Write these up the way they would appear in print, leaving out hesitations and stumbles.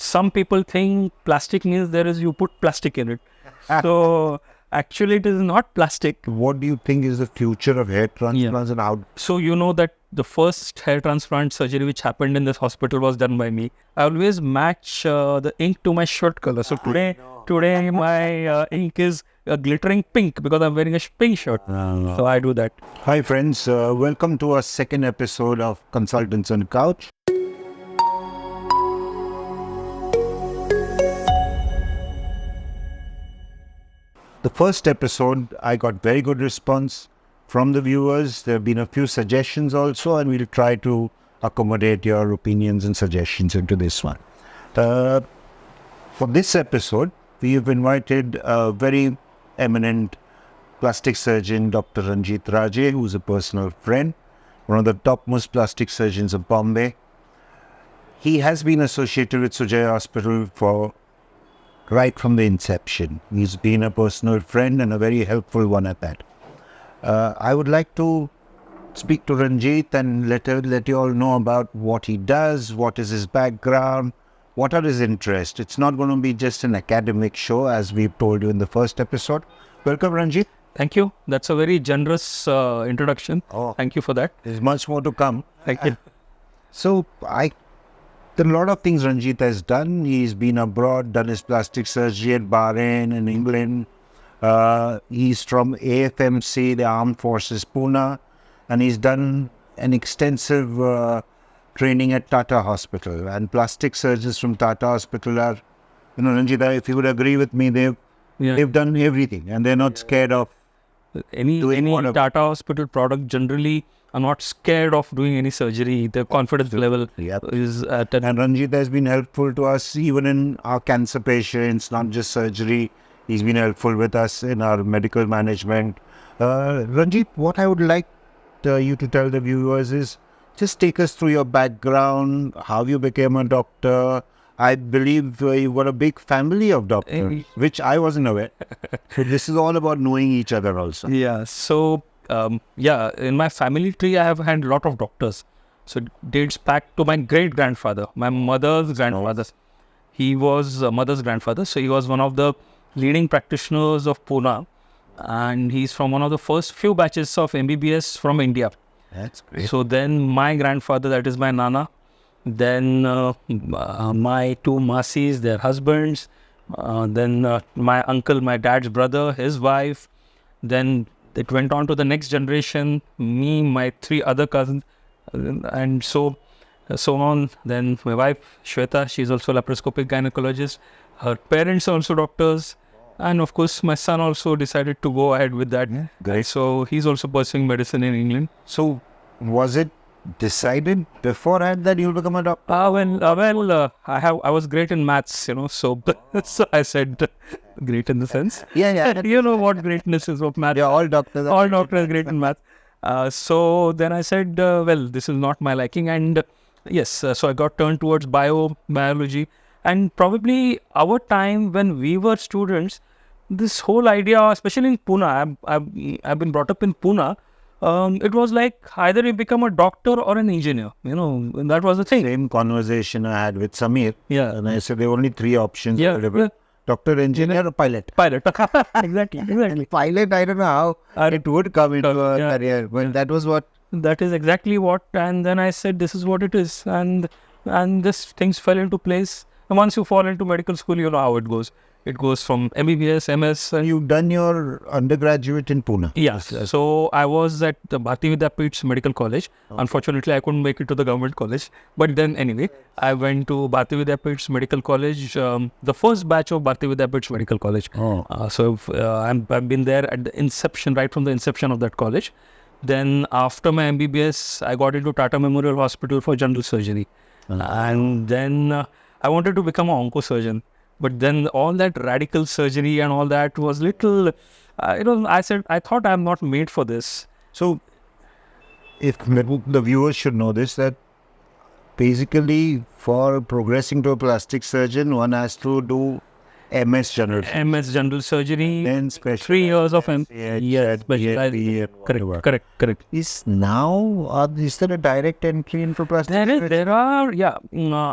some people think plastic means you put plastic in it. So actually it is not plastic. What do you think is the future of hair transplants and how? So you know that the first hair transplant surgery which happened in this hospital was done by me. I always match the ink to my shirt color. So today my ink is a glittering pink because I'm wearing a pink shirt. So I do that. Hi friends, welcome to our second episode of Consultants on Couch. The first episode, I got very good response from the viewers. There have been a few suggestions also, and we'll try to accommodate your opinions and suggestions into this one. For this episode, we have invited a very eminent plastic surgeon, Dr. Ranjir Raje, who's a personal friend, one of the topmost plastic surgeons of Bombay. He has been associated with Sujay Hospital for right from the inception. He's been a personal friend and a very helpful one at that. I would like to speak to Ranjit and let you all know about what he does, what is his background, what are his interests. It's not going to be just an academic show as we've told you in the first episode. Welcome, Ranjit. Thank you. That's a very generous introduction. Thank you for that. There's much more to come. Thank you. So there are a lot of things Ranjit has done. He's been abroad, done his plastic surgery at Bahrain in England. He's from AFMC, the Armed Forces, Pune, and he's done an extensive training at Tata Hospital. And plastic surgeons from Tata Hospital are, Ranjit, if you would agree with me, they've done everything, and they're not scared of any Tata Hospital product. Generally are not scared of doing any surgery. The confidence level is at And Ranjit has been helpful to us even in our cancer patients, not just surgery. He's been helpful with us in our medical management. Ranjit, what I would like you to tell the viewers is just take us through your background, how you became a doctor. I believe you've got a big family of doctors, which I wasn't aware. So this is all about knowing each other also. Yeah. So, in my family tree, I have had a lot of doctors. So it dates back to my great-grandfather, my mother's grandfather. He was mother's grandfather. So he was one of the leading practitioners of Pune. And he's from one of the first few batches of MBBS from India. That's great. So then my grandfather, that is my Nana, then my two Masis, their husbands, then my uncle, my dad's brother, his wife, then it went on to the next generation, me, my three other cousins, and so on. Then my wife, Shweta, she's also a laparoscopic gynecologist. Her parents are also doctors. And of course, my son also decided to go ahead with that. Yeah, great. So he's also pursuing medicine in England. So was it decided beforehand that you'll become a doctor? I was great in maths, so I said great in the sense. Yeah. You know what greatness is of maths. Yeah, all doctors. All doctors are great in maths. So then I said, this is not my liking. And yes, so I got turned towards biology. And probably our time when we were students, this whole idea, especially in Pune, I've been brought up in Pune. It was like either you become a doctor or an engineer. That was the thing. Same conversation I had with Samir. Yeah. And I said there were only three options. Yeah. Doctor, engineer, or pilot. Exactly. Pilot, I don't know how it would come into a career. Well, that was what. That is exactly what. And then I said, this is what it is. And this things fell into place. And once you fall into medical school, you know how it goes. It goes from MBBS, MS. You've done your undergraduate in Pune. Yes. So I was at the Bharati Vidyapeeth's Medical College. Okay. Unfortunately, I couldn't make it to the government college. But then anyway, I went to Bharati Vidyapeeth's Medical College, the first batch of Bharati Vidyapeeth's Medical College. So I've been there at the inception, right from the inception of that college. Then after my MBBS, I got into Tata Memorial Hospital for general surgery. And then I wanted to become an oncosurgeon. But then all that radical surgery and all that was little, I thought I'm not made for this. So, if the viewers should know this, that basically for progressing to a plastic surgeon, one has to do MS general. MS general surgery. Then special. 3 years of yes, correct. Is now, is there a direct entry into plastic surgery? There are,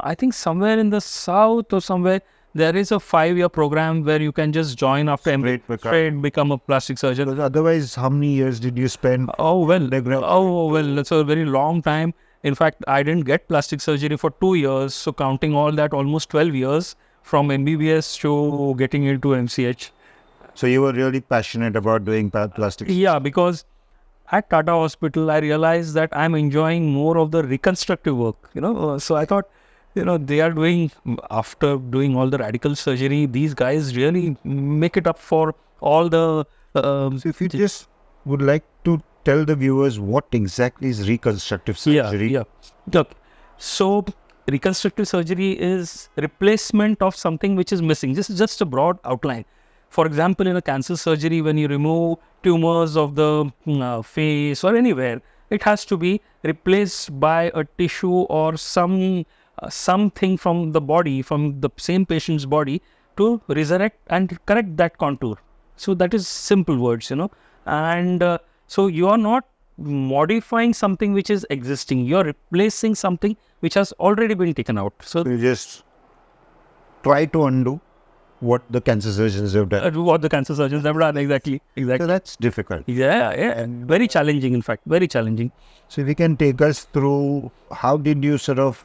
I think somewhere in the south or somewhere, there is a 5-year program where you can just join after straight become a plastic surgeon. Because otherwise, how many years did you spend? Oh, well, it's a very long time. In fact, I didn't get plastic surgery for 2 years. So counting all that, almost 12 years from MBBS to getting into MCH. So you were really passionate about doing plastic surgery? Yeah, because at Tata Hospital, I realized that I'm enjoying more of the reconstructive work, So I thought, they are doing, after doing all the radical surgery, these guys really make it up for all the... so if you just would like to tell the viewers what exactly is reconstructive surgery. Yeah. Look, so reconstructive surgery is replacement of something which is missing. This is just a broad outline. For example, in a cancer surgery, when you remove tumors of the face or anywhere, it has to be replaced by a tissue or something from the body, from the same patient's body, to resurrect and correct that contour. So that is simple words, And so you are not modifying something which is existing. You are replacing something which has already been taken out. So you just try to undo what the cancer surgeons have done. Exactly. So that's difficult. Yeah. And very challenging, in fact, very challenging. So if you can take us through, how did you sort of,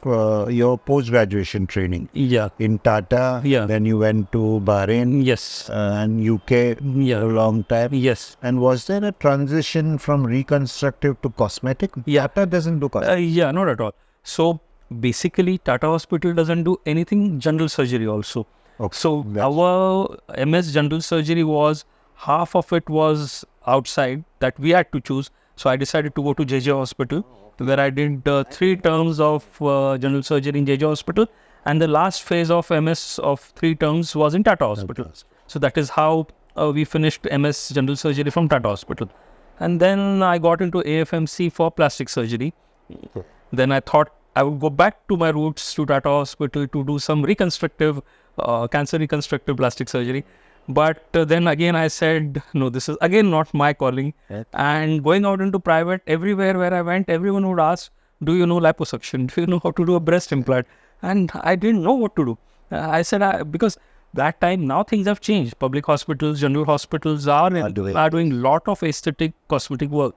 your post-graduation training? Yeah. In Tata, then you went to Bahrain. Yes. And UK for a long time. Yes. And was there a transition from reconstructive to cosmetic? Tata doesn't do cosmetic. Not at all. So basically, Tata Hospital doesn't do anything general surgery also. Okay. So our MS general surgery was, half of it was outside that we had to choose. So I decided to go to JJ Hospital, where I did 3 terms of general surgery in JJ Hospital, and the last phase of MS of 3 terms was in Tata Hospital. So that is how we finished MS general surgery from Tata Hospital. And then I got into AFMC for plastic surgery. Okay. Then I thought I would go back to my roots to Tata Hospital to do some reconstructive, cancer reconstructive plastic surgery. But then again I said, no, this is again not my calling. And going out into private, everywhere where I went, everyone would ask, do you know liposuction? Do you know how to do a breast implant? And I didn't know what to do. I said, because that time, now things have changed. Public hospitals, general hospitals are doing a lot of aesthetic cosmetic work.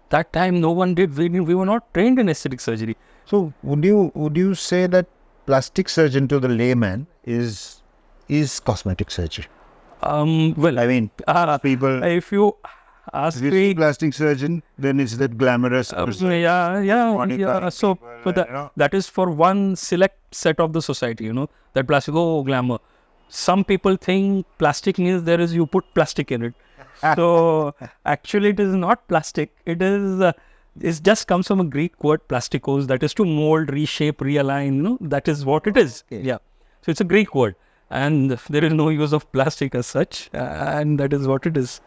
That time no one did. We were not trained in aesthetic surgery. So would you say that plastic surgeon to the layman is cosmetic surgery? Well, I mean, people. If you ask me, plastic surgeon, then it's that glamorous. So that is for one select set of the society. That plastic, glamour. Some people think plastic means you put plastic in it. So actually, it is not plastic. It just comes from a Greek word plastikos, that is to mold, reshape, realign. That is what it is. Okay. Yeah. So it's a Greek word. And there is no use of plastic as such, and that is what it is,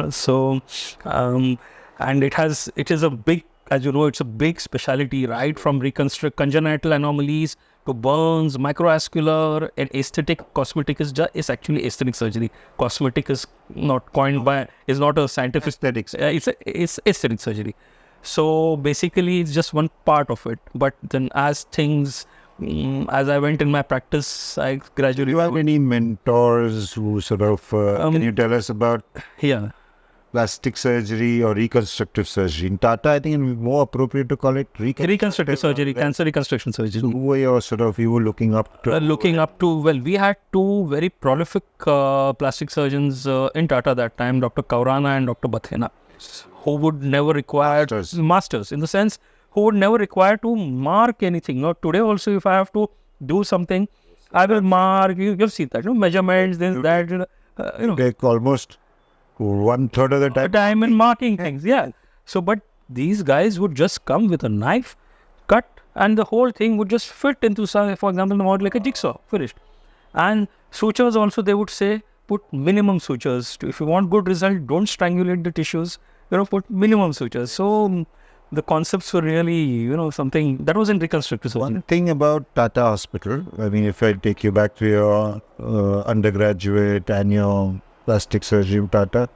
So, and it is a big, as you know, it's a big specialty, right? From congenital anomalies to burns, microvascular, and aesthetic. Cosmetic is actually aesthetic surgery. Cosmetic is not is not a scientific aesthetics. It's aesthetic surgery. So basically, it's just one part of it. But then, as I went in my practice, I gradually... Do you have any mentors who sort of... can you tell us about plastic surgery or reconstructive surgery? In Tata, I think it's more appropriate to call it reconstructive surgery, cancer reconstruction surgery. So who were you were looking up to? Well, we had 2 very prolific plastic surgeons in Tata that time, Dr. Kaurana and Dr. Bathena, who would never require... Masters, in the sense... who would never require to mark anything. Today also, if I have to do something, I will mark. You've seen that, measurements, this, that, Take almost 1/3 of the time in marking things, So, but these guys would just come with a knife, cut, and the whole thing would just fit into, for example, the model like a jigsaw, finished. And sutures also, they would say, put minimum sutures. If you want good result, don't strangulate the tissues, put minimum sutures. So, the concepts were really, something that was in reconstructive surgery. One thing about Tata Hospital, I mean, if I take you back to your undergraduate and your plastic surgery with Tata,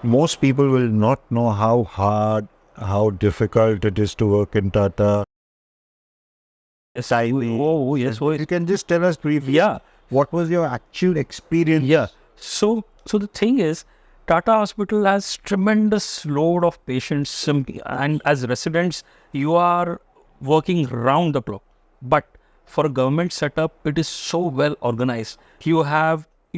most people will not know how hard, how difficult it is to work in Tata. Yes. Oh, yes. Oh, You can just tell us briefly, yeah. what was your actual experience? Yeah. So the thing is, Tata Hospital has tremendous load of patients, and as residents, you are working round the clock. But for a government setup, it is so well organized. You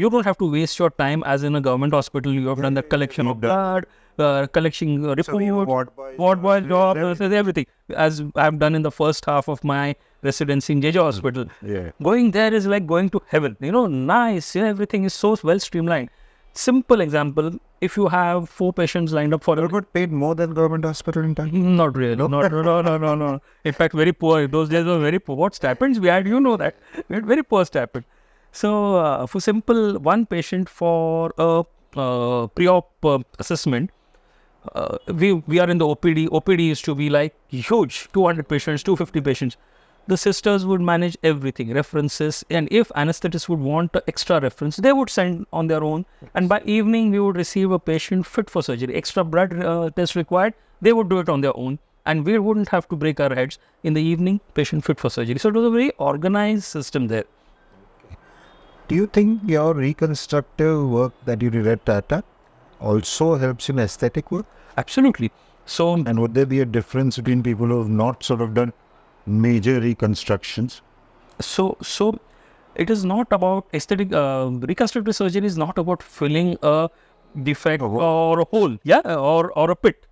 don't have to waste your time as in a government hospital. You have done the collection of blood, collecting reports, ward boy job, everything. As I've done in the first half of my residency in JJ Hospital. Yeah. Going there is like going to heaven. Nice. Everything is so well streamlined. Simple example: if you have 4 patients lined up for You got paid more than government hospital in Tata? not really. No. In fact, very poor. Those days were very poor. What stipends we had, that. We had very poor stipend. So, for simple, one patient for a pre-op assessment, we are in the OPD. OPD used to be like huge, 200 patients, 250 patients. The sisters would manage everything, references, and if anesthetists would want extra reference, they would send on their own. And by evening, we would receive a patient fit for surgery. Extra blood test required, they would do it on their own, and we wouldn't have to break our heads. In the evening, patient fit for surgery. So it was a very organized system there. Do you think your reconstructive work that you did at Tata also helps in aesthetic work? Absolutely. So, And would there be a difference between people who have not sort of done major reconstructions? So it is not about aesthetic. Reconstructive surgery is not about filling a defect or a hole, or a pit.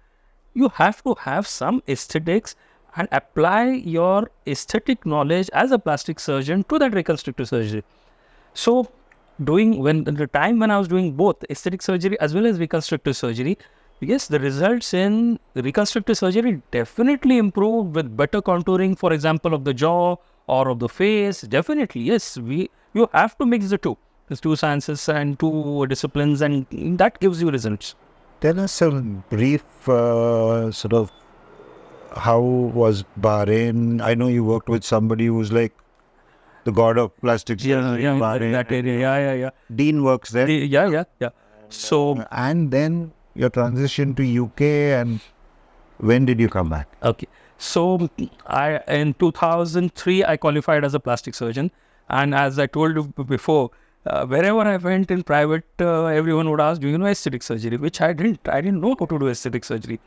You have to have some aesthetics and apply your aesthetic knowledge as a plastic surgeon to that reconstructive surgery. So, the time when I was doing both aesthetic surgery as well as reconstructive surgery, yes, the results in reconstructive surgery definitely improved with better contouring, for example, of the jaw or of the face. Definitely, yes. You have to mix the two sciences and two disciplines, and that gives you results. Tell us a brief sort of how was Bahrain? I know you worked with somebody who's like the god of plastic surgery. Bahrain. That area, yeah. Dean works there. Yeah. So, And then your transition to UK, and when did you come back? okay. So, in 2003, I qualified as a plastic surgeon. And as I told you before, wherever I went in private, everyone would ask, do you know aesthetic surgery? Which I didn't. I didn't know how to do aesthetic surgery.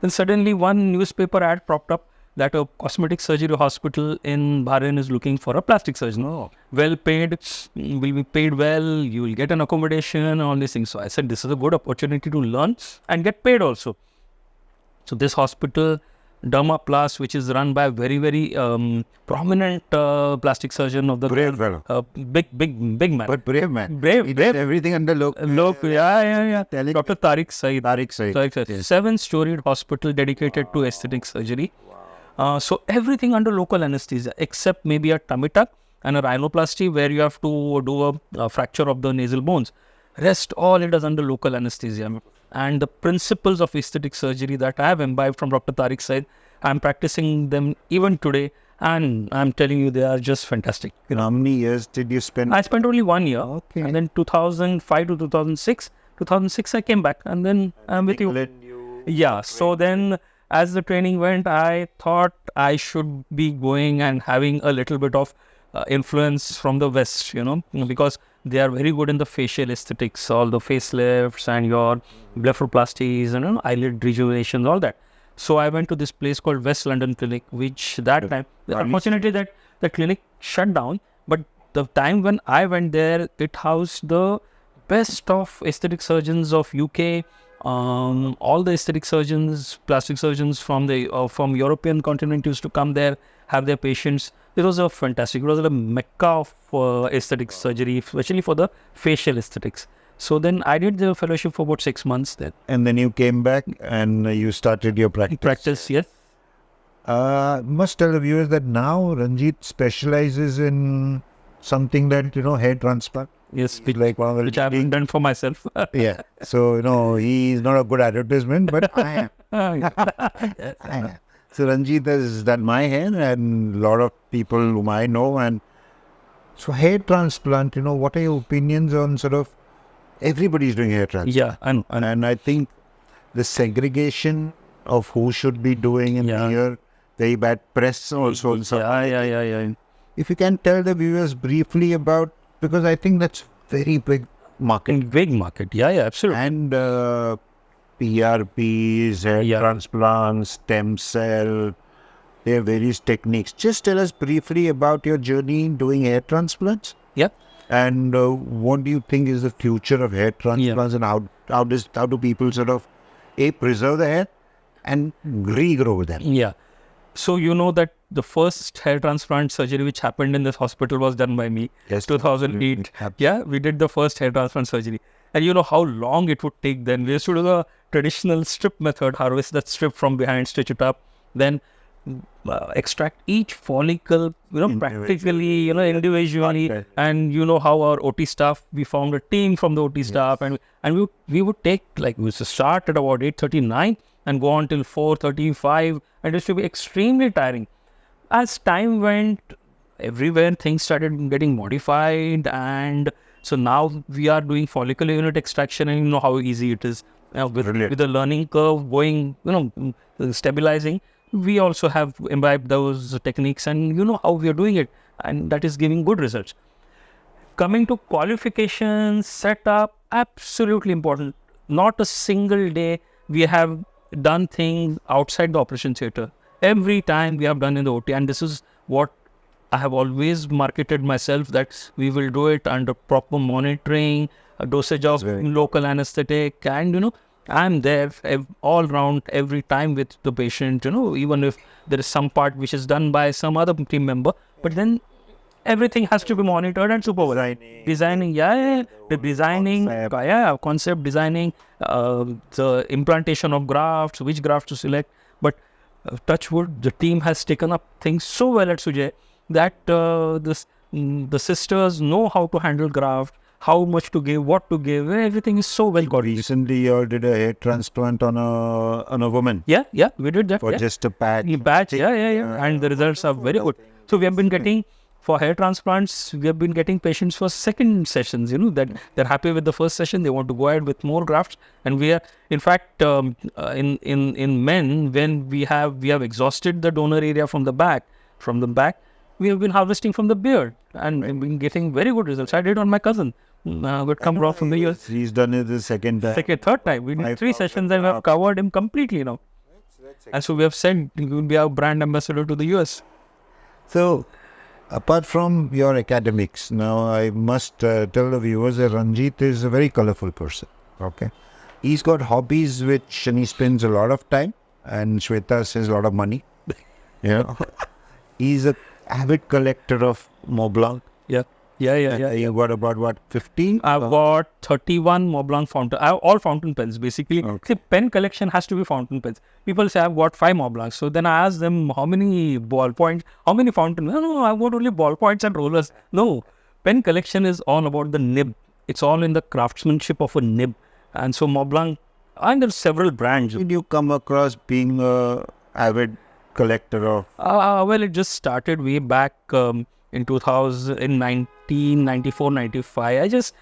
Then suddenly one newspaper ad popped up that a cosmetic surgery hospital in Bahrain is looking for a plastic surgeon. Oh. Well paid, will be paid well, you will get an accommodation, all these things. So I said, this is a good opportunity to learn and get paid also. So this hospital, Derma Plus, which is run by a very, very prominent plastic surgeon of the Brave fellow. big man. But brave man. Brave. He did everything under Yeah. telling Dr. Tariq Said. Tariq Said. Yes. 7-storied hospital dedicated to aesthetic surgery. So everything under local anesthesia, except maybe a tummy tuck and a rhinoplasty where you have to do a fracture of the nasal bones. Rest all it is under local anesthesia. And the principles of aesthetic surgery that I have imbibed from Dr. Tariq Said, I'm practicing them even today, and I'm telling you, they are just fantastic. How many years did you spend? I spent only 1 year, Okay. and then 2005 to 2006. 2006 I came back, and then I'm with you. Yeah, so then as the training went, I thought I should be going and having a little bit of influence from the West, because they are very good in the facial aesthetics, all the facelifts and your blepharoplasties and eyelid rejuvenations, all that. So I went to this place called West London Clinic, which that time, unfortunately, that the clinic shut down. But the time when I went there, it housed the best of aesthetic surgeons of UK. All the aesthetic surgeons, plastic surgeons from the from European continent used to come there, have their patients. It was a fantastic. It was a mecca of aesthetic surgery, especially for the facial aesthetics. So then I did the fellowship for about 6 months there. And then you came back and you started your practice. Yes. Must tell the viewers that now Ranjit specializes in something that, hair transplant. Yes, He's like one of the which I haven't done for myself. Yeah. So, he's not a good advertisement, but I am. So Ranjit has done my hair and a lot of people whom I know. And so hair transplant, what are your opinions on sort of everybody's doing hair transplant? Yeah, and I think the segregation of who should be doing in here, very bad press also. In some yeah. If you can tell the viewers briefly about, because I think that's very big market. Big market. Yeah, absolutely. And PRPs, hair transplants, stem cell, there are various techniques. Just tell us briefly about your journey in doing hair transplants. Yeah. And what do you think is the future of hair transplants, and how do people sort of preserve the hair and regrow them? Yeah. So you know that the first hair transplant surgery which happened in this hospital was done by me. Yes, 2008. Yeah, we did the first hair transplant surgery. And you know how long it would take then. We used to do the traditional strip method, harvest that strip from behind, stitch it up, then extract each follicle, practically, individually. Okay. And you know how our OT staff, we formed a team from the OT staff, and we would take, we used to start at about 8:39 and go on till 4:35, and it used to be extremely tiring. As time went, everywhere things started getting modified, and so now we are doing follicular unit extraction, and you know how easy it is. With the learning curve going, stabilizing, we also have imbibed those techniques, and you know how we are doing it, and that is giving good results. Coming to qualifications, setup, absolutely important. Not a single day we have done things outside the operation theatre. Every time we have done in the OT, and this is what I have always marketed myself, that we will do it under proper monitoring, a dosage of local anesthetic, and I'm there all round every time with the patient, even if there is some part which is done by some other team member, but then everything has to be monitored and supervised. Designing, the designing, concept designing, the implantation of grafts, which grafts to select. But touch wood, the team has taken up things so well at Sujay that the sisters know how to handle graft, how much to give, what to give. Everything is so well coordinated. Recently, you did a hair transplant on a woman. Yeah, we did that. For just a patch. And the results are very good. So we have been getting, for hair transplants, we have been getting patients for second sessions, that they're happy with the first session, they want to go ahead with more grafts. And we are, in fact, in men, when we have exhausted the donor area from the back, we have been harvesting from the beard, and we've been getting very good results. I did on my cousin, would come raw from the US. He's done it the third time. We did 3 sessions and we have covered him completely now. And so we have said he will be our brand ambassador to the US. So, apart from your academics, now I must tell the viewers that Ranjit is a very colorful person. Okay, he's got hobbies and he spends a lot of time, and Shweta says a lot of money. He's a avid collector of Mont Blanc. Yeah. You got about 15? I've got 31 Mont Blanc fountain. I have all fountain pens basically. Okay. See, pen collection has to be fountain pens. People say I've got 5 Mont Blancs. So then I ask them how many ballpoints, how many fountain. No, I've got only ballpoints and rollers. No, pen collection is all about the nib. It's all in the craftsmanship of a nib. And so Mont Blanc, and there's several brands. Did you come across being a avid collector of? Well, it just started way back in 1994, 95. I just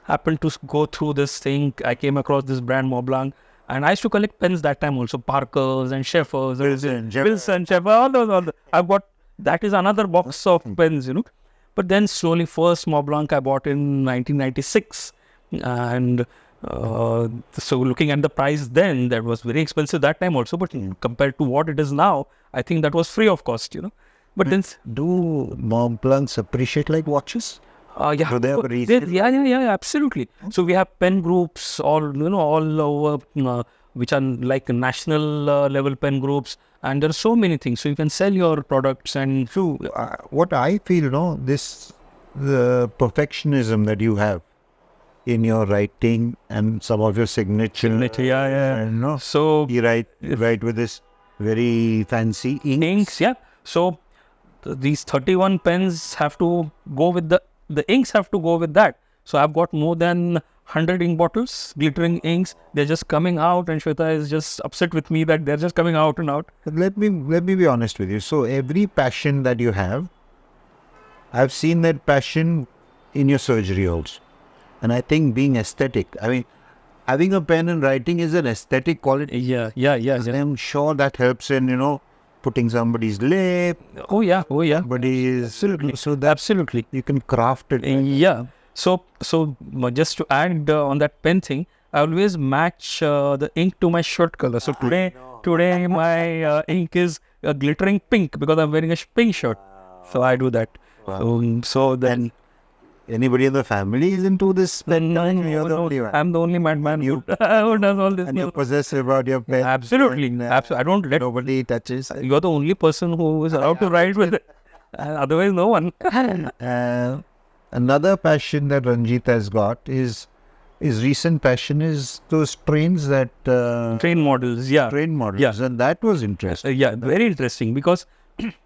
happened to go through this thing. I came across this brand Mont Blanc, and I used to collect pens that time also, Parkers and Sheffers, Wilson, Sheffer, all those. I've got, that is another box of pens, But then slowly, first Mont Blanc I bought in 1996, and so looking at the price then, that was very expensive that time also, but compared to what it is now, I think that was free of cost, But then, do Mont Blancs appreciate like watches? Yeah. Do they have a reason? Yeah, absolutely. So we have pen groups all over, which are like national level pen groups, and there are so many things. So you can sell your products. And so what I feel, the perfectionism that you have in your writing and some of your signature. So you write with this very fancy inks. So these 31 pens have to go with the inks have to go with that. So I've got more than 100 ink bottles, glittering inks. They're just coming out, and Shweta is just upset with me that they're just coming out and out. But let me be honest with you. So every passion that you have, I've seen that passion in your surgery also. And I think being aesthetic, I mean, having a pen and writing is an aesthetic quality. Yeah. And I'm sure that helps in, putting somebody's lip, Oh yeah. somebody's... Absolutely. So that Absolutely. you can craft it. Yeah. So just to add on that pen thing, I always match the ink to my shirt color. So today my ink is a glittering pink because I'm wearing a pink shirt. So I do that. So then Anybody in the family is into this pen? You're the only one. I'm the only madman who does all this. And you're possessive about your pen. Absolutely. And, I don't let nobody touches. You're the only person who is allowed to write with it. Otherwise, no one. Another passion that Ranjit has got is his recent passion is those trains that Train models, yeah. train models, Yeah. and that was interesting. Yeah, very interesting because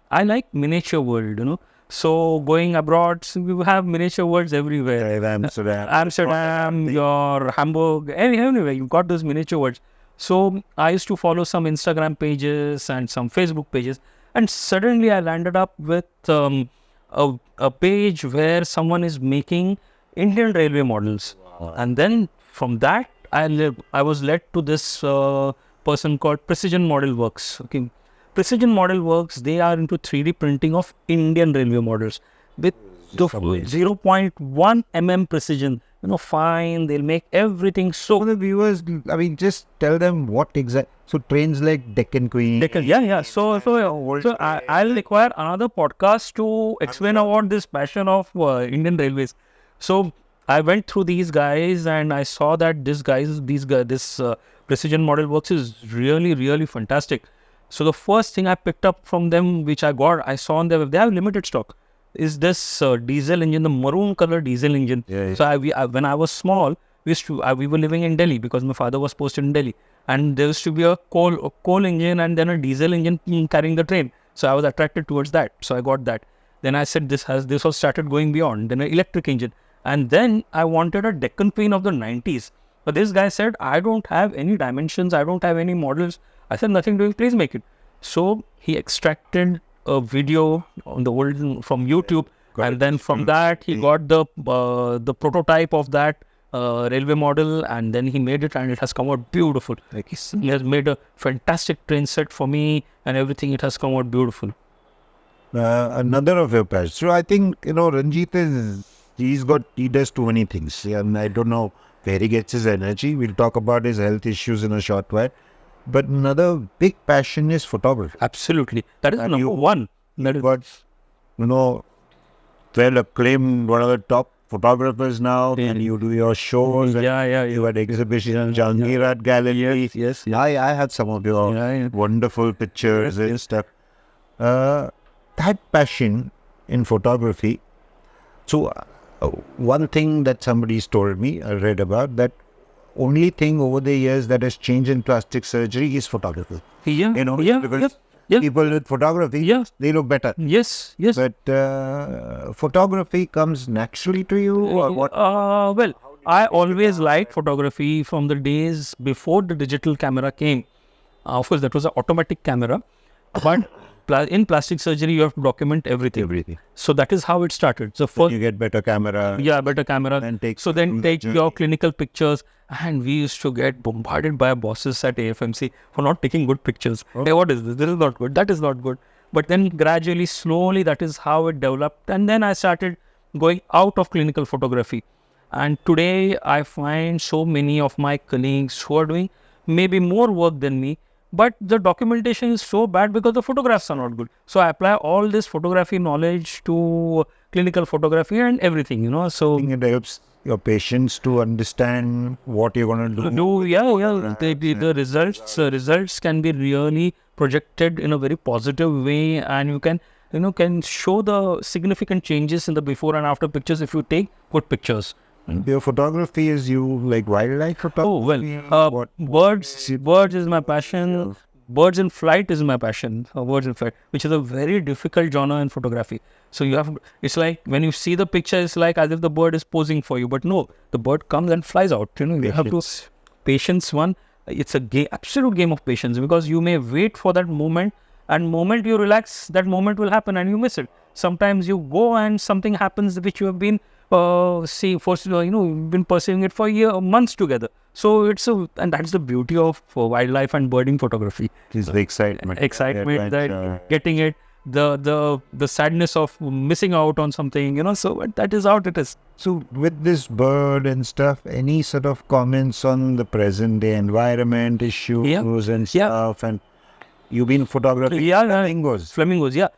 I like miniature world. So going abroad, so we have miniature worlds everywhere. Amsterdam, your Hamburg, anywhere you've got those miniature worlds. So I used to follow some Instagram pages and some Facebook pages, and suddenly I landed up with a page where someone is making Indian railway models, and then from that I was led to this person called Precision Model Works. Okay. Precision Model Works, they are into 3D printing of Indian railway models with the 0.1 mm precision. Fine, they'll make everything so... For the viewers, I mean, just tell them what exact. So trains like Deccan Queen. Yeah. So I'll require another podcast to explain about this passion of Indian railways. So I went through these guys and I saw that this Precision Model Works is really, really fantastic. So the first thing I picked up from them, which I saw on they have limited stock, is this diesel engine, the maroon color diesel engine. Yeah. So when I was small, we were living in Delhi because my father was posted in Delhi, and there used to be a coal engine and then a diesel engine carrying the train. So I was attracted towards that. So I got that. Then I said this was started going beyond. Then an electric engine, and then I wanted a Deccan Queen of the 90s. But this guy said, I don't have any dimensions, I don't have any models. I said, nothing doing, please make it. So he extracted a video on the old from YouTube, and then from that he got the prototype of that railway model, and then he made it, and it has come out beautiful. Like he has made a fantastic train set for me, and everything. It has come out beautiful. Another of your passions. So I think Ranjit he does too many things, and I don't know where he gets his energy. We'll talk about his health issues in a short while. But another big passion is photography. Absolutely. That is number one. That is what, well acclaimed, one of the top photographers now, and you do your shows. Yeah. You had exhibition in Ranjir Raje Gallery. Yes. I had some of your wonderful pictures and stuff. That passion in photography. So one thing that somebody's told me, I read about, that only thing over the years that has changed in plastic surgery is photography. Because people with photography, they look better. Yes. But photography comes naturally to you, or what? Well, I always liked photography from the days before the digital camera came. Of course, that was an automatic camera, but in plastic surgery, you have to document everything. So that is how it started. So first, you get better camera. Yeah, better camera. Then take your clinical pictures. And we used to get bombarded by our bosses at AFMC for not taking good pictures. Hey, what is this? This is not good. That is not good. But then gradually, slowly, that is how it developed. And then I started going out of clinical photography. And today, I find so many of my colleagues who are doing maybe more work than me, but the documentation is so bad because the photographs are not good. So I apply all this photography knowledge to clinical photography and everything, So I think it helps your patients to understand what you're going to do. The results can be really projected in a very positive way, and you can show the significant changes in the before and after pictures if you take good pictures. Your photography is you like wildlife photography? Birds is my passion. birds in flight is my passion. Birds in flight, which is a very difficult genre in photography. So you have, it's like when you see the picture, it's like as if the bird is posing for you, but no, the bird comes and flies out. You have to patience. One, it's a game, absolute game of patience, because you may wait for that moment, and moment you relax, that moment will happen and you miss it. Sometimes you go and something happens which you have been you've been pursuing it for months together. So and that's the beauty of wildlife and birding photography. It's the excitement. That getting it, the sadness of missing out on something, so that is how it is. So with this bird and stuff, any sort of comments on the present day environment issues and stuff? And you've been photographing flamingos, yeah.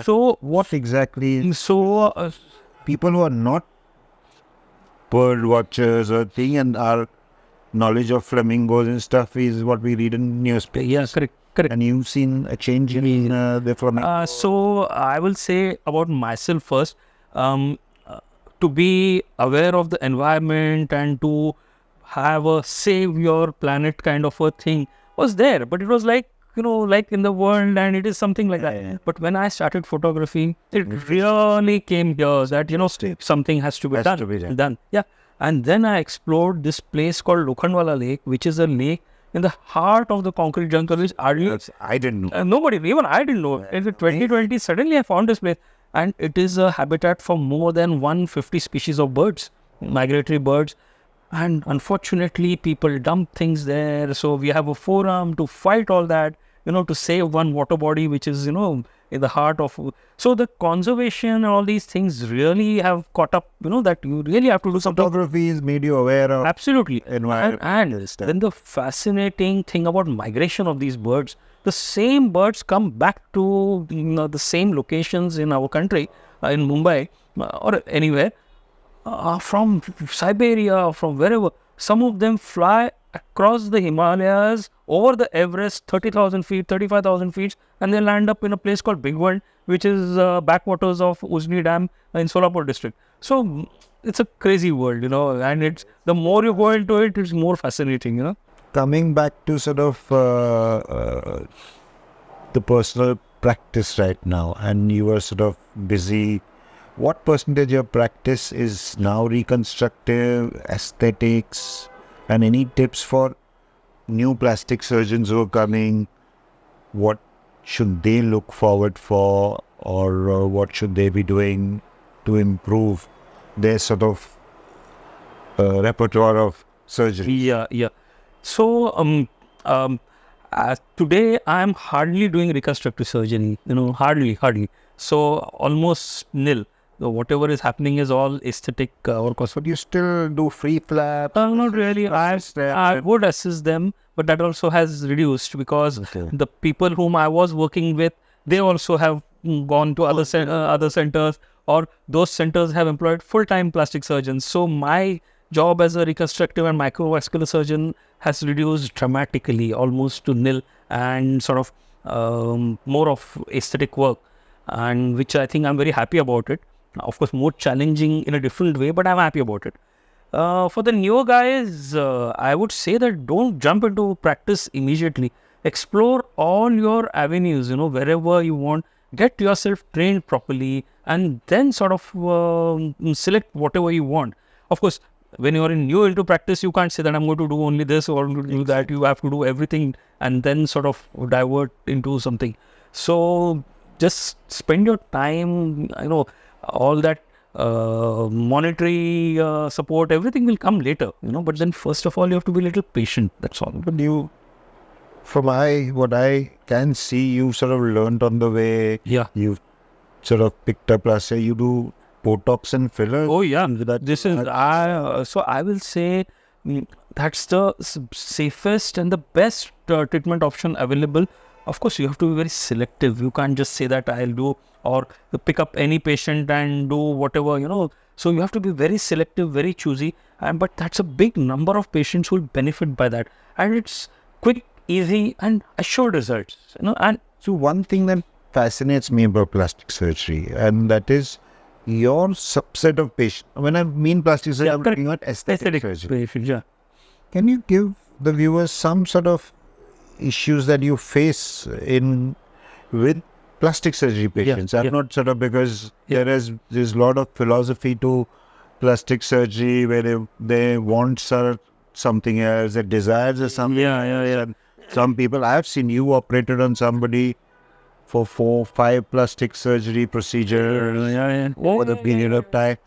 So what exactly? So people who are not bird watchers or thing, and our knowledge of flamingos and stuff is what we read in newspapers. Yeah, correct. And you've seen a change in the flamingo. So I will say about myself first, to be aware of the environment and to have a save your planet kind of a thing was there, but it was like, like in the world, and it is something like that. Yeah. But when I started photography, it really came here that, something has to be done. Yeah. And then I explored this place called Lokhandwala Lake, which is a lake in the heart of the concrete jungle, which I didn't know. Nobody, even I didn't know. In 2020, suddenly I found this place, and it is a habitat for more than 150 species of birds, migratory birds. And unfortunately, people dump things there. So we have a forum to fight all that, to save one water body, which is, in the heart of. So the conservation and all these things really have caught up, that you really have to do something. Photography has made you aware of. Absolutely. Environment. And then the fascinating thing about migration of these birds, the same birds come back to the same locations in our country, in Mumbai or anywhere. From Siberia, from wherever, some of them fly across the Himalayas, over the Everest, 30,000 feet, 35,000 feet, and they land up in a place called Big World, which is backwaters of Ujni Dam in Solapur district. So it's a crazy world, and it's the more you go into it, it's more fascinating, Coming back to sort of the personal practice right now, and you are sort of busy. What percentage of practice is now reconstructive, aesthetics, and any tips for new plastic surgeons who are coming? What should they look forward for, or what should they be doing to improve their sort of repertoire of surgery? Yeah. So today I'm hardly doing reconstructive surgery, hardly. So almost nil. So whatever is happening is all aesthetic or cosmetic. But you still do free flaps? Not really. I would assist them, but that also has reduced because the people whom I was working with, they also have gone to other centers, or those centers have employed full-time plastic surgeons. So my job as a reconstructive and microvascular surgeon has reduced dramatically, almost to nil, and sort of more of aesthetic work, and which I think I'm very happy about it. Of course, more challenging in a different way, but I'm happy about it. For the newer guys, I would say that don't jump into practice immediately. Explore all your avenues, wherever you want. Get yourself trained properly, and then sort of select whatever you want. Of course, when you are new into practice, you can't say that I'm going to do only this or I'm going to do that. You have to do everything and then sort of divert into something. So just spend your time, all that monetary support, everything will come later, but then first of all, you have to be a little patient. That's all. But from what I can see, you sort of learned on the way. Yeah. You sort of picked up, let's say, you do Botox and fillers. Oh yeah, so I will say that's the safest and the best treatment option available. Of course, you have to be very selective. You can't just say that I'll do or pick up any patient and do whatever, So you have to be very selective, very choosy. But that's a big number of patients who will benefit by that. And it's quick, easy, and assured results. And so one thing that fascinates me about plastic surgery, and that is your subset of patients. When I mean plastic surgery, I'm talking about aesthetic surgery. Patient, yeah. Can you give the viewers some sort of issues that you face with plastic surgery patients. I'm not sort of, because there's a lot of philosophy to plastic surgery where they want something else, their desires are something else. And some people, I've seen you operated on somebody for 4-5 plastic surgery procedures over the period of time.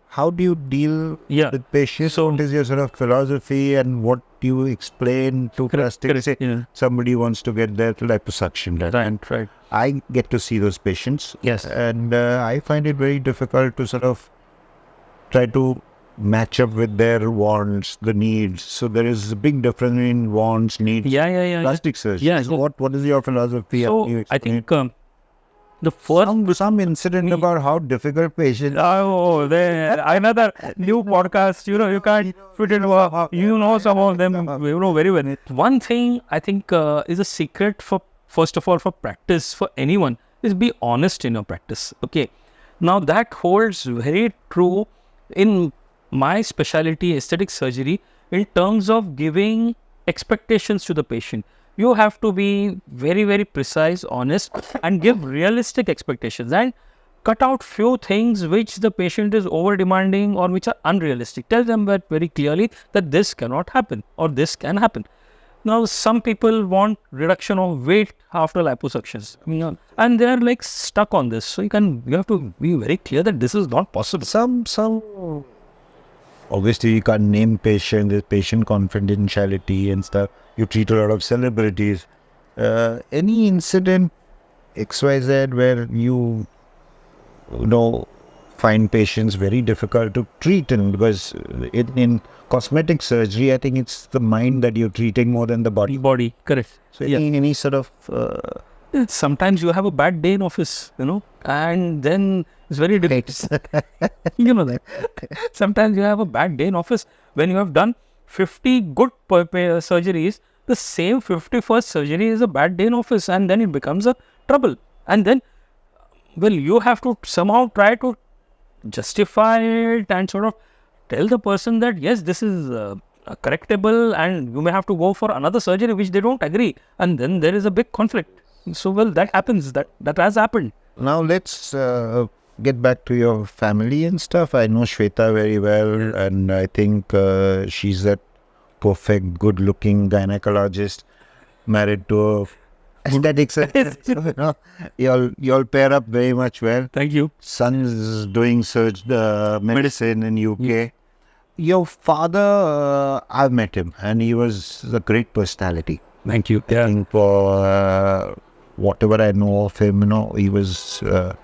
How do you deal with patients? So, what is your sort of philosophy, and what do you explain to plastic? Say somebody wants to get their liposuction done. Right. I get to see those patients. Yes. And I find it very difficult to sort of try to match up with their wants, the needs. So there is a big difference in wants, needs, plastic surgery. So what is your philosophy? So I think the first some incident about how difficult patients. Another new podcast. You can't fit it. Some of them. Very well. One thing I think is a secret for, first of all, for practice for anyone is be honest in your practice. Okay. Now that holds very true in my specialty, aesthetic surgery, in terms of giving expectations to the patient. You have to be very, very precise, honest, and give realistic expectations, and cut out few things which the patient is over demanding or which are unrealistic. Tell them that very clearly that this cannot happen or this can happen. Now, some people want reduction of weight after liposuctions, and they are like stuck on this. So you have to be very clear that this is not possible. Some obviously you can't name patient. There's patient confidentiality and stuff. You treat a lot of celebrities. Any incident XYZ where you find patients very difficult to treat, and because in cosmetic surgery, I think it's the mind that you're treating more than the body. Body, correct. So any sort of sometimes you have a bad day in office, and then it's very difficult. You know that. Sometimes you have a bad day in office when you have done 50 good surgeries. The same 51st surgery is a bad day in office, and then it becomes a trouble. And then, you have to somehow try to justify it and sort of tell the person that yes, this is correctable, and you may have to go for another surgery which they don't agree, and then there is a big conflict. So that happens. That has happened. Now let's get back to your family and stuff. I know Shweta very well, and I think she's that perfect, good-looking gynecologist married to a aesthetic surgeon. You'll pair up very much well. Thank you. Son is doing medicine in UK. Your father, I've met him, and he was a great personality. Thank you. I think for whatever I know of him, he was an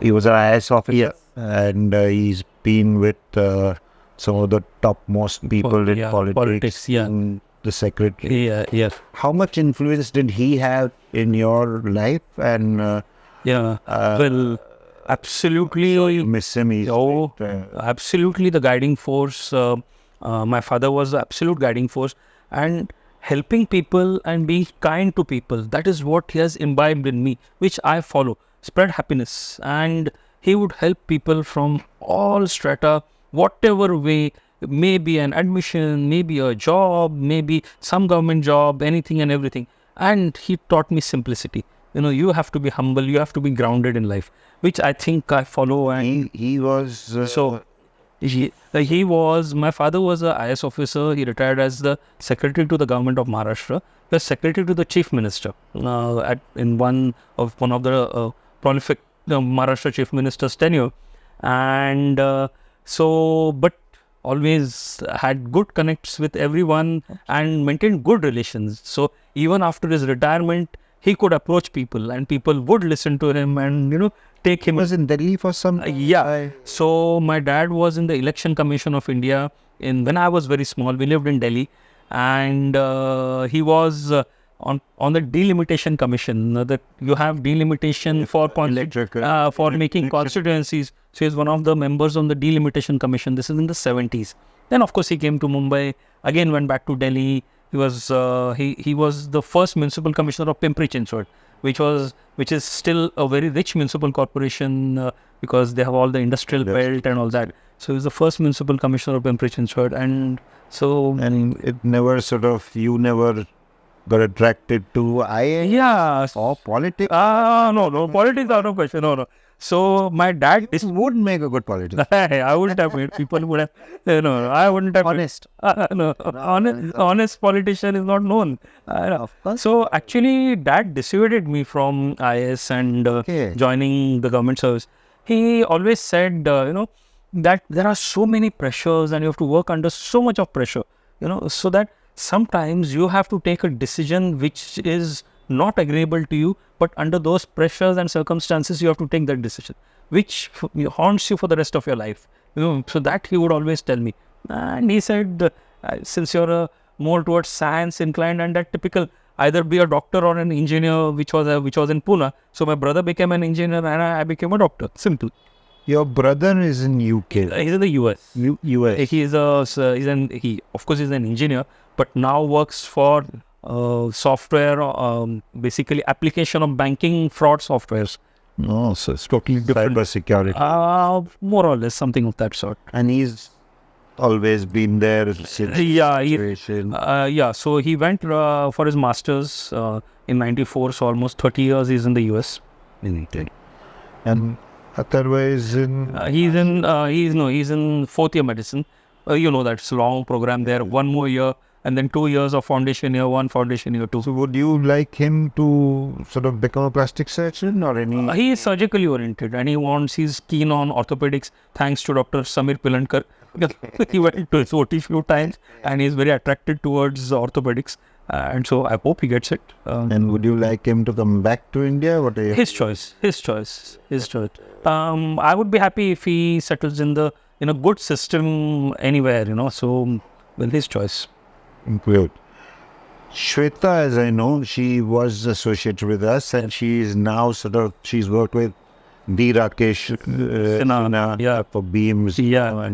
IS officer, and he's been with some of the topmost people in politics. In the secretary. How much influence did he have in your life? And absolutely. You miss him. Absolutely, the guiding force. My father was the absolute guiding force, and helping people and being kind to people. That is what he has imbibed in me, which I follow. Spread happiness, and he would help people from all strata, whatever way. Maybe an admission, maybe a job, maybe some government job, anything and everything. And he taught me simplicity. You have to be humble, you have to be grounded in life, which I think I follow. And he was... my father was a IS officer. He retired as the secretary to the government of Maharashtra. He was secretary to the chief minister in one of the prolific Maharashtra chief minister's tenure. And but always had good connects with everyone and maintained good relations. So even after his retirement, he could approach people, and people would listen to him and take him. He was in Delhi for some time. So my dad was in the Election Commission of India when I was very small. We lived in Delhi, and he was on the delimitation commission. That you have delimitation for making constituencies. So he's one of the members on the delimitation commission. This is in the 70s. Then of course he came to Mumbai. Again went back to Delhi. He was the first municipal commissioner of Pimpri-Chinchwad, which is still a very rich municipal corporation because they have all the industrial belt and all that. So he was the first municipal commissioner of Pimpri-Chinchwad, and it never you never got attracted to IAS Yeah. or politics? No. Politics are no question. No. So my dad This would make a good politician. I wouldn't have made. People would have. No, I wouldn't have. Honest. No, honest politician is not known. Of course. So actually, dad dissuaded me from IS and Okay. joining the government service. He always said, that there are so many pressures and you have to work under so much of pressure. So that sometimes you have to take a decision which is not agreeable to you, but under those pressures and circumstances, you have to take that decision, which haunts you for the rest of your life. So that he would always tell me. And he said, since you're more towards science inclined and that typical, either be a doctor or an engineer, which was in Pune. So my brother became an engineer and I became a doctor. Simple. Your brother is in UK. He's in the US. US. He is of course he's an engineer, but now works for software, basically application of banking fraud softwares. No, so it's totally different. Cyber security. More or less something of that sort. And he's always been there since. Yeah. So he went for his masters in '94. So almost 30 years he's in the US. And Atharva is in. He's in fourth year medicine. That's a long program there. 1 more year. And then 2 years of foundation year 1, foundation year 2. So would you like him to sort of become a plastic surgeon or any? He is surgically oriented and he's keen on orthopedics, thanks to Dr. Samir Pilankar. He went to his OT few times and he's very attracted towards orthopedics. And so I hope he gets it. And would you like him to come back to India? What are you? His choice. I would be happy if he settles in a good system anywhere, So, his choice. Good. Shweta, as I know, she was associated with us and she is now she's worked with D. Rakesh Sinha for Beams. Yeah.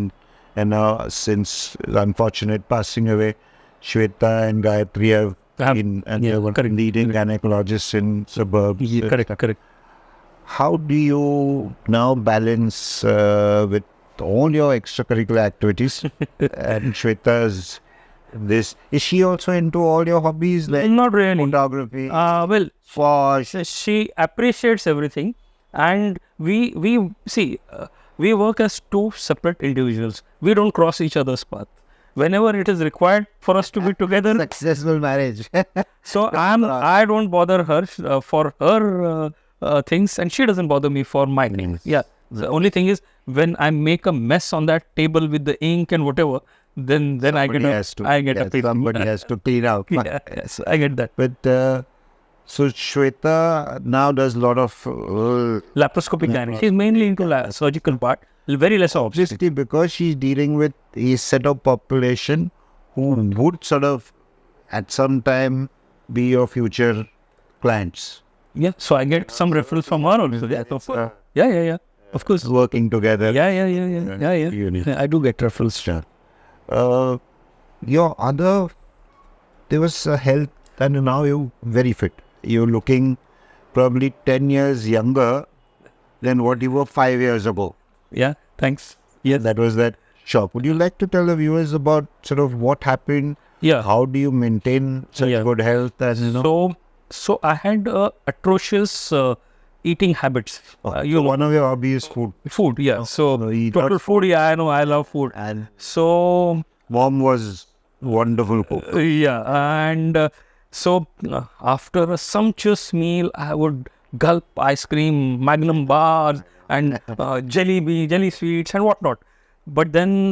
And now, since the unfortunate passing away, Shweta and Gayatri have been leading gynecologists in suburbs. Yeah, correct. How do you now balance with all your extracurricular activities and Shweta's this? Is she also into all your hobbies like not really photography? She appreciates everything, and we work as two separate individuals. We don't cross each other's path. Whenever it is required for us to be together, Successful marriage. so I don't bother her for her things, and she doesn't bother me for my things. Yeah. The only thing is when I make a mess on that table with the ink and whatever, then I get a piece. Somebody has to clean out. Yes, I get that. But so Shweta now does a lot of Laparoscopic gynae. She's mainly into surgical part, very less obstetrics. obviously because she's dealing with a set of population who would sort of at some time be your future clients. Yeah, so I get some referrals from her also. Yeah. Of course. Working together. Yeah. Unit. I do get referrals. Sure. Your other, there was health, and now you're very fit. You're looking probably 10 years younger than what you were 5 years ago. Yeah, thanks. Yes. That was that shock. Would you like to tell the viewers about sort of what happened? Yeah. How do you maintain such good health? And, So I had atrocious eating habits. one of your hobbies is food. Food, yeah. So total food, yeah, I know, I love food. And so mom was wonderful cook. And so after a sumptuous meal, I would gulp ice cream, Magnum bars, and jelly sweets and whatnot. But then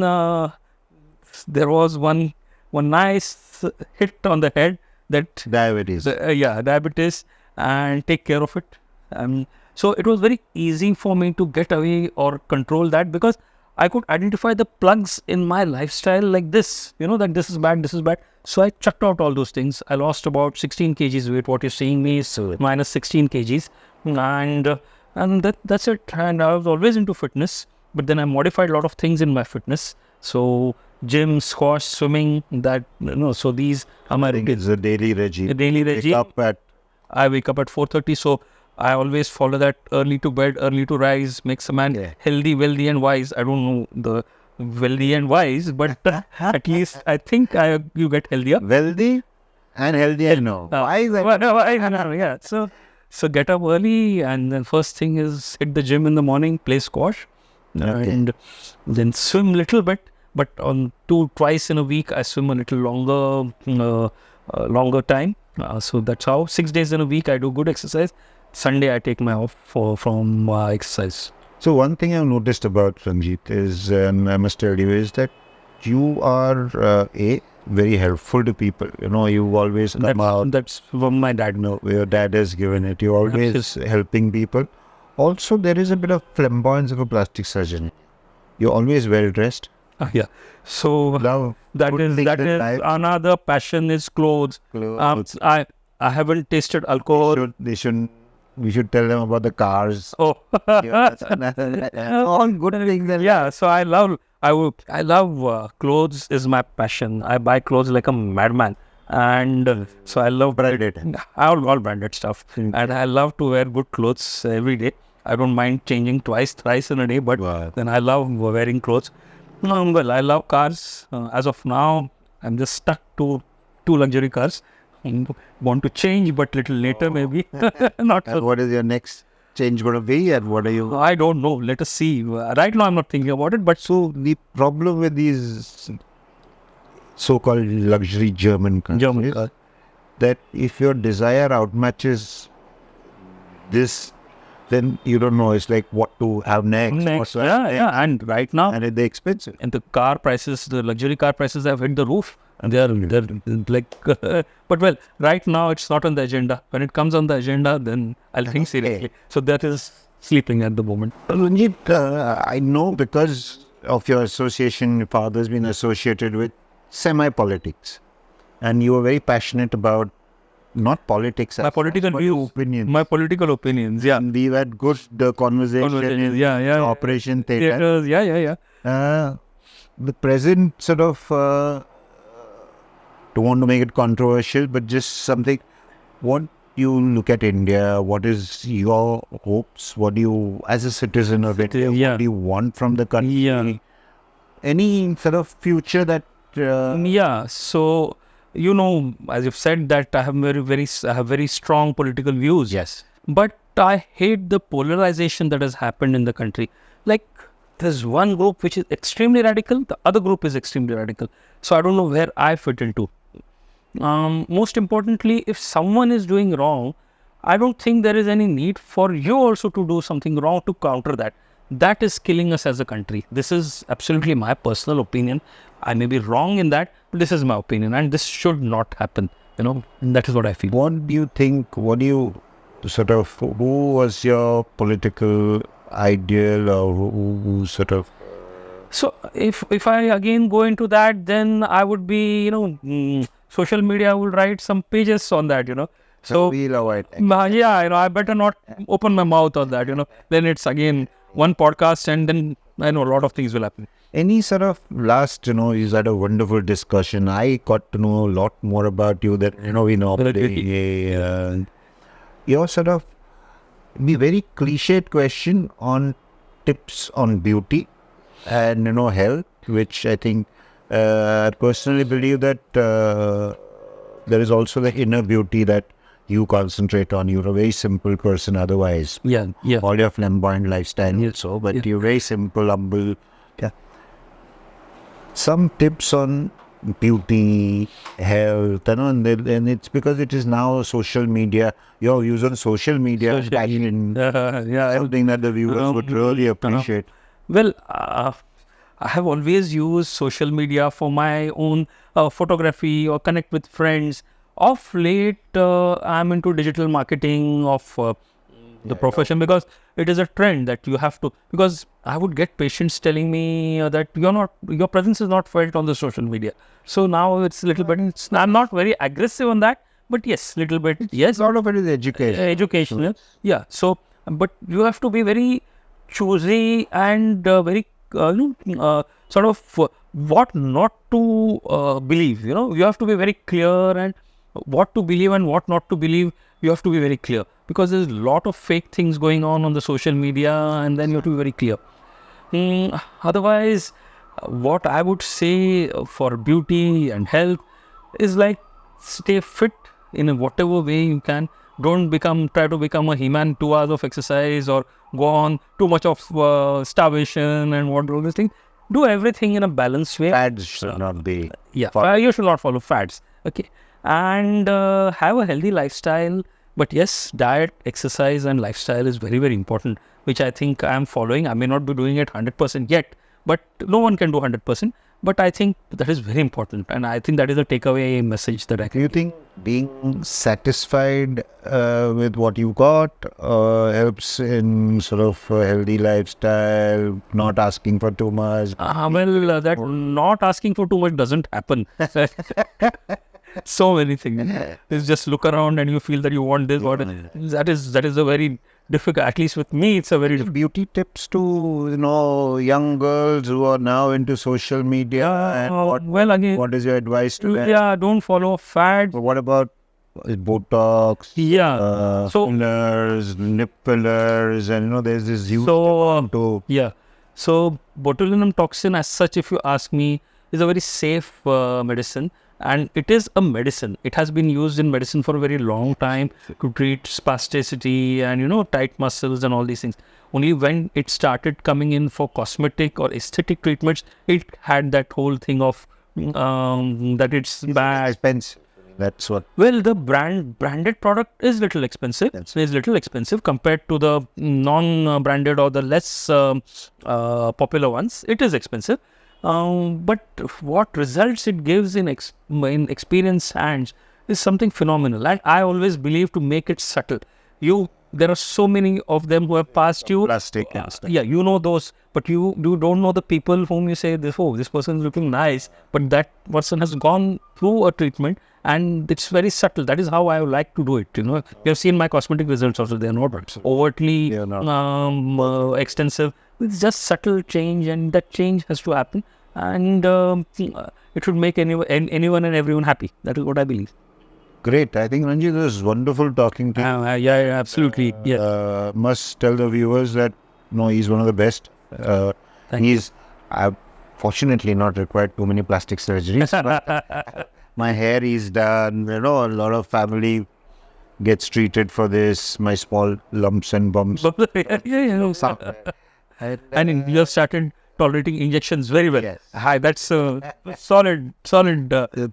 there was one nice hit on the head that Diabetes. Diabetes, and take care of it. So it was very easy for me to get away or control that because I could identify the plugs in my lifestyle like this, that this is bad. So I chucked out all those things. I lost about 16 kgs weight. What you're seeing me is minus 16 kgs. And that's it. And I was always into fitness, but then I modified a lot of things in my fitness. So gym, squash, swimming, so these are my routines. It's a daily regime. I wake up at 4:30, so I always follow that: early to bed, early to rise, makes a man healthy, wealthy and wise. I don't know the wealthy and wise, but at least I think you get healthier. Wealthy? And healthy, I know. Why is that? Yeah. So get up early, and then first thing is hit the gym in the morning, play squash, Okay. and then swim little bit. But on twice in a week, I swim a little longer time. So that's how 6 days in a week I do good exercise. Sunday I take my off from exercise. So one thing I've noticed about Ranjit is, and I must tell you, is that you are very helpful to people. You've always come out. That's from my dad. Your dad has given it. You're always helping people. Also, there is a bit of flamboyance of a plastic surgeon. You're always well dressed. Yeah. So Love that good is things in life. another passion is clothes. Clothes. I haven't tasted alcohol. We should tell them about the cars. Oh. All good things. Yeah. So I love clothes is my passion. I buy clothes like a madman, and so I love Branded. all branded stuff, and I love to wear good clothes every day. I don't mind changing thrice in a day, but then I love wearing clothes. Well, I love cars. As of now, I'm just stuck to 2 luxury cars. Want to change, but little later maybe. Not. And what is your next change going to be? And what are you? I don't know. Let us see. Right now, I'm not thinking about it. But So the problem with these so-called luxury German cars is that if your desire outmatches this, then you don't know. It's like what to have next. what's next. yeah. And right now, And they're expensive. and the car prices, the luxury car prices have hit the roof. And they're like, but well, right now it's not on the agenda. When it comes on the agenda, then I'll think seriously. So that is sleeping at the moment. Ranjit, I know because of your association, your father's been associated with semi-politics. And you were very passionate about not politics. My political but views, opinions. my political opinions, yeah. And we've had good conversations. Yeah. Operation Theatre. Yeah. The present sort of, don't want to make it controversial, but just something. What you look at India, what is your hopes? What do you, as a citizen of India, what do you want from the country? Yeah. Any sort of future that... Yeah. So, as you've said that I have very strong political views. Yes. But I hate the polarization that has happened in the country. Like, there's one group which is extremely radical, the other group is extremely radical. So I don't know where I fit into. Most importantly, if someone is doing wrong, I don't think there is any need for you also to do something wrong to counter that. That is killing us as a country. This is absolutely my personal opinion. I may be wrong in that, but this is my opinion, and this should not happen. And that is what I feel. What do you think, who was your political ideal, or who sort of... So if I again go into that, then I would be, social media will write some pages on that, So we'll avoid that. I better not open my mouth on that, Then it's again one podcast, and then I know a lot of things will happen. Any sort of last, you had a wonderful discussion. I got to know a lot more about you than, we know. Your sort of be very cliched question on tips on beauty and, health, which I think, I personally believe that there is also the inner beauty that you concentrate on. You're a very simple person otherwise. Yeah. All your flamboyant lifestyle also, but you're very simple, humble. Yeah. Some tips on beauty, health, and it's because it is now social media. Your views on social media, passion, something that the viewers would really appreciate. Well, I have always used social media for my own photography or connect with friends. Of late, I'm into digital marketing of the profession because it is a trend that you have to. Because I would get patients telling me that your presence is not felt on the social media. So now it's a little bit. I'm not very aggressive on that, but yes, little bit. Yes, A lot of it is education. Educational. Yeah. So, but you have to be very choosy and very sort of what not to believe. You have to be very clear, and what to believe and what not to believe. You have to be very clear because there's a lot of fake things going on the social media, and then you have to be very clear. Otherwise, what I would say for beauty and health is like, stay fit in whatever way you can. Don't try to become a He-Man 2 hours of exercise or go on too much of starvation and what all these things. Do everything in a balanced way. Fads should not be. You should not follow fads. Okay. And have a healthy lifestyle. But yes, diet, exercise and lifestyle is very, very important, which I think I am following. I may not be doing it 100% yet, but no one can do 100%. But I think that is very important. And I think that is a takeaway message that I Do can you think being satisfied with what you got helps in sort of a healthy lifestyle, not asking for too much? that not asking for too much doesn't happen. So many things. It's just look around and you feel that you want this. That is a very difficult. At least with me, it's a very difficult. Beauty tips to young girls who are now into social media. And what is your advice to them? Yeah, don't follow fads. What about Botox? Yeah. Fillers, lip fillers, and there's this huge So botulinum toxin, as such, if you ask me, is a very safe medicine. And it is a medicine. It has been used in medicine for a very long time to treat spasticity and, tight muscles and all these things. Only when it started coming in for cosmetic or aesthetic treatments, it had that whole thing of that it's bad. Expensive. That's what. Well, the branded product is little expensive. It's little expensive compared to the non-branded or the less popular ones. It is expensive. But what results it gives in experienced hands is something phenomenal. And I always believe to make it subtle. There are so many of them who have passed you. Plastic. You know those, but you don't know the people whom you say, this person is looking nice, but that person has gone through a treatment and it's very subtle. That is how I like to do it. You have seen my cosmetic results also. They are not overtly extensive. It's just subtle change, and that change has to happen. And it should make anyone and everyone happy. That is what I believe. Great. I think, Ranjir, this is wonderful talking to you. Yeah, absolutely. Yes. Must tell the viewers that he's one of the best. I've fortunately not required too many plastic surgeries. But my hair is done. A lot of family gets treated for this. My small lumps and bumps. And you have started tolerating injections very well. Yes. Hi, that's a solid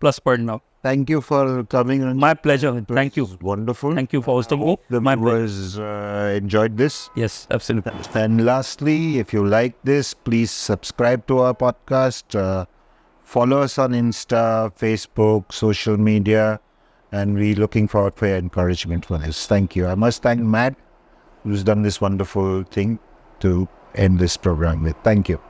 plus point now. Thank you for coming. Ranjir. My pleasure. Thank you. Wonderful. Thank you for hosting me. The viewers enjoyed this. Yes, absolutely. And lastly, if you like this, please subscribe to our podcast. Follow us on Insta, Facebook, social media, and we're looking forward for your encouragement for this. Thank you. I must thank Matt, who's done this wonderful thing to end this program with. Thank you.